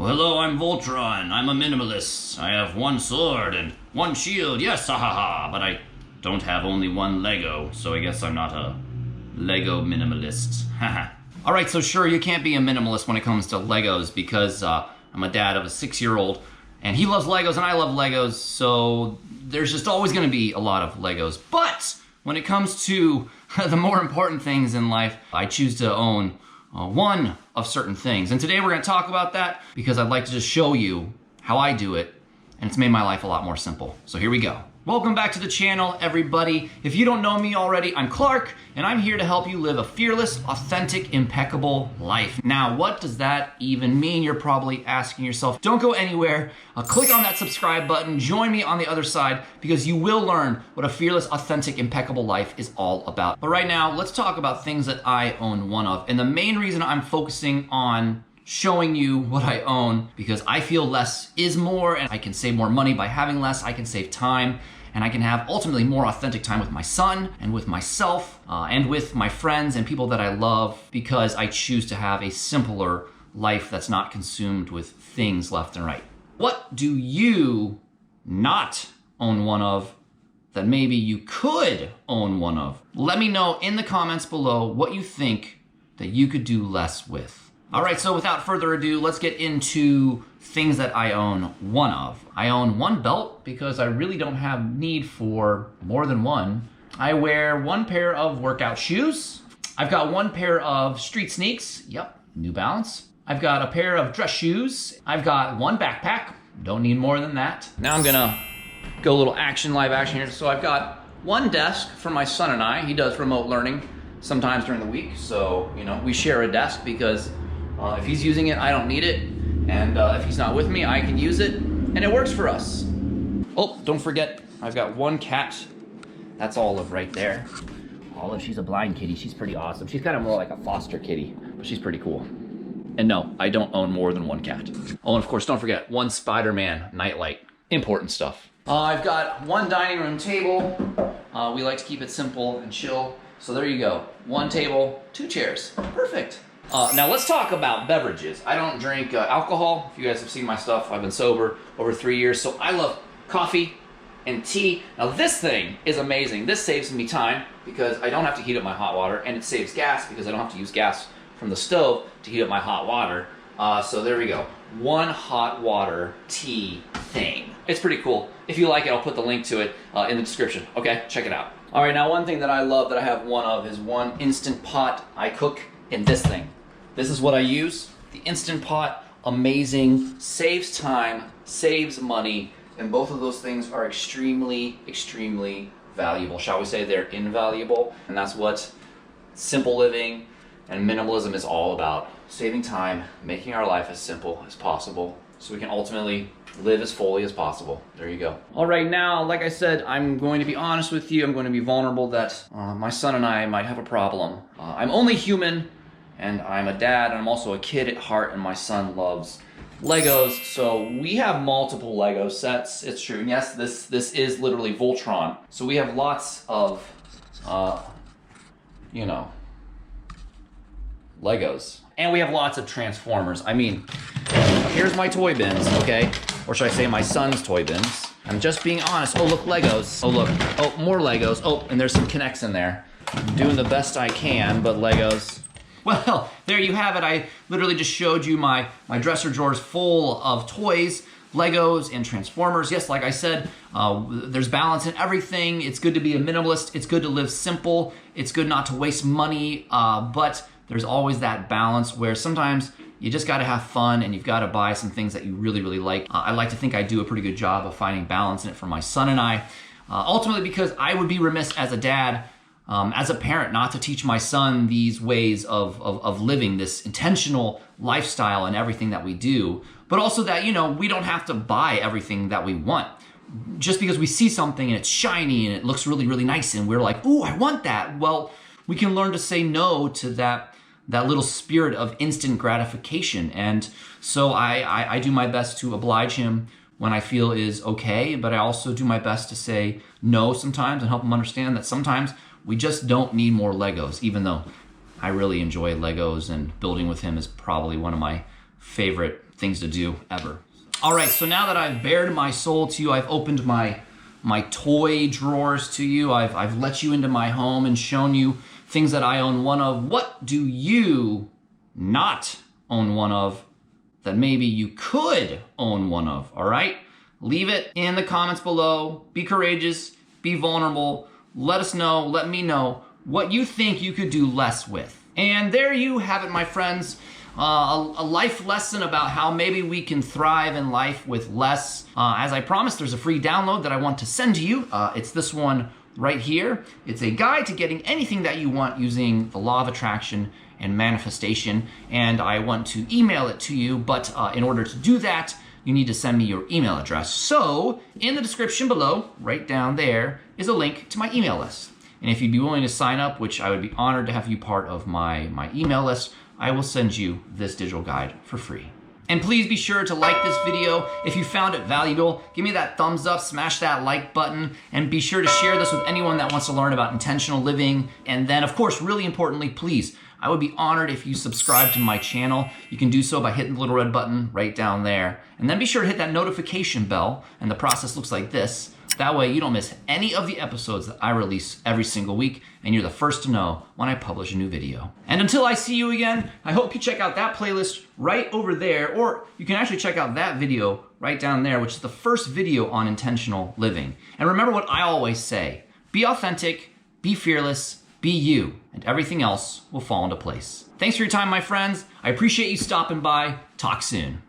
Well, hello, I'm Voltron. I'm a minimalist. I have one sword and one shield, yes, ha ha ha, but I don't have only one Lego, so I guess I'm not a Lego minimalist. Haha. Alright, so sure, you can't be a minimalist when it comes to Legos because I'm a dad of a 6-year-old and he loves Legos and I love Legos, so there's just always going to be a lot of Legos. But when it comes to the more important things in life, I choose to own one of certain things. And today we're going to talk about that because I'd like to just show you how I do it, and it's made my life a lot more simple. So here we go. Welcome back to the channel, everybody. If you don't know me already, I'm Clark, and I'm here to help you live a fearless, authentic, impeccable life. Now, what does that even mean? You're probably asking yourself. Don't go anywhere. Click on that subscribe button. Join me on the other side because you will learn what a fearless, authentic, impeccable life is all about. But right now, let's talk about things that I own one of. And the main reason I'm focusing on showing you what I own because I feel less is more, and I can save more money by having less. I can save time, and I can have ultimately more authentic time with my son and with myself and with my friends and people that I love because I choose to have a simpler life that's not consumed with things left and right. What do you not own one of that maybe you could own one of? Let me know in the comments below what you think that you could do less with. All right, so without further ado, let's get into things that I own one of. I own one belt because I really don't have need for more than one. I wear one pair of workout shoes. I've got one pair of street sneaks. Yep, New Balance. I've got a pair of dress shoes. I've got one backpack. Don't need more than that. Now I'm gonna go a little live action here. So I've got one desk for my son and I. He does remote learning sometimes during the week. So, you know, we share a desk because if he's using it, I don't need it. And if he's not with me, I can use it. And it works for us. Oh, don't forget, I've got one cat. That's Olive right there. Olive, she's a blind kitty. She's pretty awesome. She's kind of more like a foster kitty, but she's pretty cool. And no, I don't own more than one cat. Oh, and of course, don't forget, one Spider-Man nightlight. Important stuff. I've got one dining room table. We like to keep it simple and chill. So there you go. One table, two chairs. Perfect. Now let's talk about beverages. I don't drink alcohol. If you guys have seen my stuff, I've been sober over 3 years, so I love coffee and tea. Now this thing is amazing. This saves me time because I don't have to heat up my hot water, and it saves gas because I don't have to use gas from the stove to heat up my hot water. So there we go. One hot water tea thing. It's pretty cool. If you like it, I'll put the link to it in the description. Okay, check it out. All right, now one thing that I love that I have one of is one Instant Pot. I cook in this thing. This is what I use. The Instant Pot, amazing, saves time, saves money, and both of those things are extremely, extremely valuable. Shall we say they're invaluable? And that's what simple living and minimalism is all about. Saving time, making our life as simple as possible so we can ultimately live as fully as possible. There you go. All right, now, like I said, I'm going to be honest with you. I'm going to be vulnerable that my son and I might have a problem. I'm only human, and I'm a dad, and I'm also a kid at heart, and my son loves Legos, so we have multiple Lego sets. It's true, and yes, this is literally Voltron. So we have lots of, you know, Legos. And we have lots of Transformers. I mean, here's my toy bins, okay? Or should I say my son's toy bins. I'm just being honest. Oh, look, Legos. Oh, look. Oh, more Legos. Oh, and there's some Kinects in there. I'm doing the best I can, but Legos. Well, there you have it. I literally just showed you my dresser drawers full of toys, Legos, and Transformers. Yes, like I said, there's balance in everything. It's good to be a minimalist. It's good to live simple. It's good not to waste money, but there's always that balance where sometimes you just gotta have fun and you've gotta buy some things that you really, really like. I like to think I do a pretty good job of finding balance in it for my son and I. Ultimately because I would be remiss as a dad, as a parent, not to teach my son these ways of living this intentional lifestyle and everything that we do, but also that, you know, we don't have to buy everything that we want. Just because we see something and it's shiny and it looks really, really nice and we're like, ooh, I want that. Well, we can learn to say no to that little spirit of instant gratification. And so I do my best to oblige him when I feel is okay, but I also do my best to say no sometimes and help him understand that sometimes we just don't need more Legos, even though I really enjoy Legos and building with him is probably one of my favorite things to do ever. All right, so now that I've bared my soul to you, I've opened my toy drawers to you, I've let you into my home and shown you things that I own one of. What do you not own one of that maybe you could own one of, all right? Leave it in the comments below. Be courageous, be vulnerable. Let us know, let me know what you think you could do less with. And there you have it, my friends. A life lesson about how maybe we can thrive in life with less. As I promised, there's a free download that I want to send to you. It's this one right here. It's a guide to getting anything that you want using the law of attraction and manifestation. And I want to email it to you, but in order to do that, you need to send me your email address. So in the description below, right down there, is a link to my email list. And if you'd be willing to sign up, which I would be honored to have you part of my email list, I will send you this digital guide for free. And please be sure to like this video. If you found it valuable, give me that thumbs up, smash that like button, and be sure to share this with anyone that wants to learn about intentional living. And then, of course, really importantly, please, I would be honored if you subscribe to my channel. You can do so by hitting the little red button right down there. And then be sure to hit that notification bell, and the process looks like this. That way you don't miss any of the episodes that I release every single week, and you're the first to know when I publish a new video. And until I see you again, I hope you check out that playlist right over there, or you can actually check out that video right down there, which is the first video on intentional living. And remember what I always say, be authentic, be fearless, be you, and everything else will fall into place. Thanks for your time, my friends. I appreciate you stopping by. Talk soon.